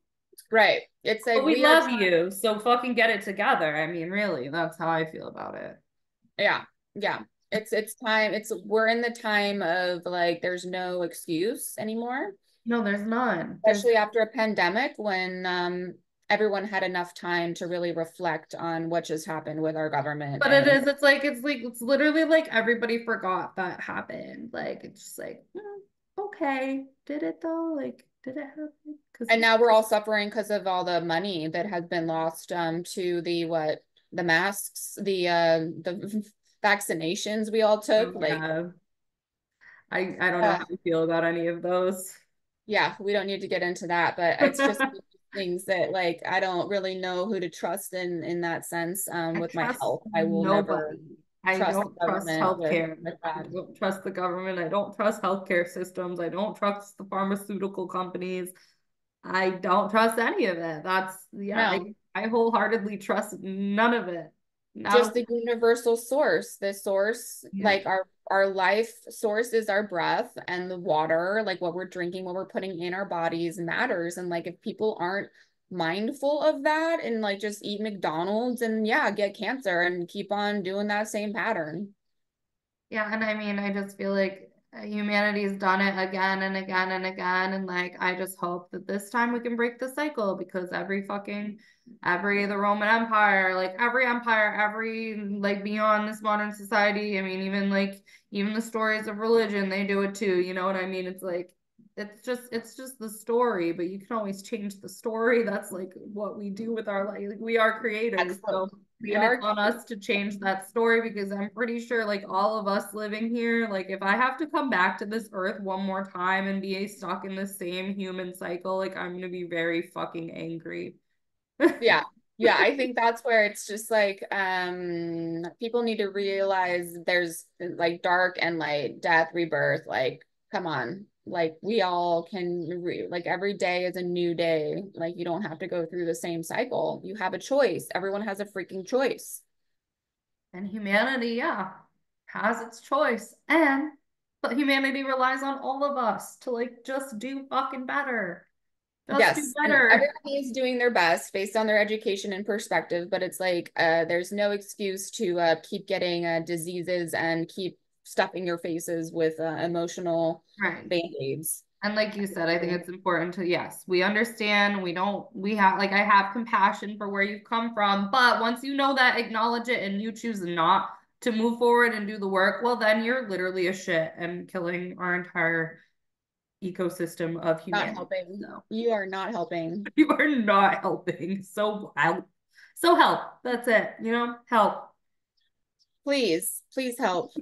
Right. It's But like we we are love trying, you. So fucking get it together. I mean, really, that's how I feel about it. yeah, yeah. It's time. It's we're in the time of like there's no excuse anymore, No, there's none. There's especially after a pandemic when everyone had enough time to really reflect on what just happened with our government But it and is, it's literally like everybody forgot that happened. Like it's just like, okay, did it though? Like, did it happen? Because and now we're all suffering because of all the money that has been lost to the what the masks the vaccinations we all took like yeah, I don't know uh, how I feel about any of those. yeah, we don't need to get into that, but it's just things that like I don't really know who to trust in that sense I with my trust health. I will never nobody. I trust the don't trust government healthcare. with I that. don't trust the government. I don't trust healthcare systems. I don't trust the pharmaceutical companies. I don't trust any of it. Yeah, No, I wholeheartedly trust none of it. Not a, just the universal source, the source yeah. like our life source is our breath and the water, like what we're drinking, what we're putting in our bodies matters. And like if people aren't mindful of that and like just eat McDonald's and yeah, get cancer and keep on doing that same pattern. Yeah, and I mean, I just feel like humanity's done it again and again and again. And like, I just hope that this time we can break the cycle because the Roman Empire, like every empire, every like beyond this modern society, I mean, even the stories of religion, they do it too. You know what I mean? It's like, it's just the story, but you can always change the story. That's like what we do with our life. Like, we are creators, That's what so we and it's are. on us to change that story because I'm pretty sure like all of us living here, like if I have to come back to this earth one more time and be stuck in the same human cycle, like I'm gonna be very fucking angry. Yeah. Yeah, I think that's where it's just like people need to realize there's like dark and light, death, rebirth, like come on. Like we all can like every day is a new day. Like you don't have to go through the same cycle. You have a choice. Everyone has a freaking choice. And humanity, yeah, has its choice. But humanity relies on all of us to like just do fucking better. Just do Yes, and better. everybody is doing their best based on their education and perspective, but it's like there's no excuse to keep getting diseases and keep stuffing your faces with emotional Right. band-aids. And like you said, I think it's important to, yes, we understand. We have, like, I have compassion for where you've come from. But once you know that, acknowledge it and you choose not to move forward and do the work, well, then you're literally a shit and killing our entire ecosystem of Not humanity. helping. So You are not helping. you are not helping. So help. So help. That's it. Help. Please, please help.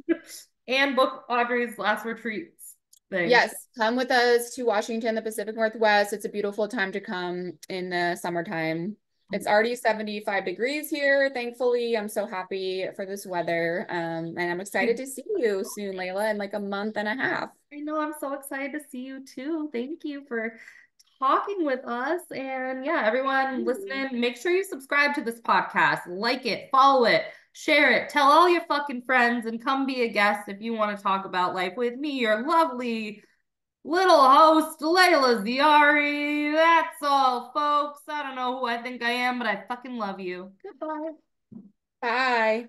And book Audrey's last retreats thing. Yes, come with us to Washington, the Pacific Northwest. It's a beautiful time to come in the summertime. It's already 75 degrees here. Thankfully, I'm so happy for this weather. And I'm excited to see you soon, Leila, in like a month and a half. I know, I'm so excited to see you too. Thank you for talking with us. And yeah, everyone listening, make sure you subscribe to this podcast, like it, follow it, share it, tell all your fucking friends, and come be a guest if you want to talk about life with me, your lovely little host, Leila Ziari. That's all, folks. I don't know who I think I am, but I fucking love you. Goodbye. Bye.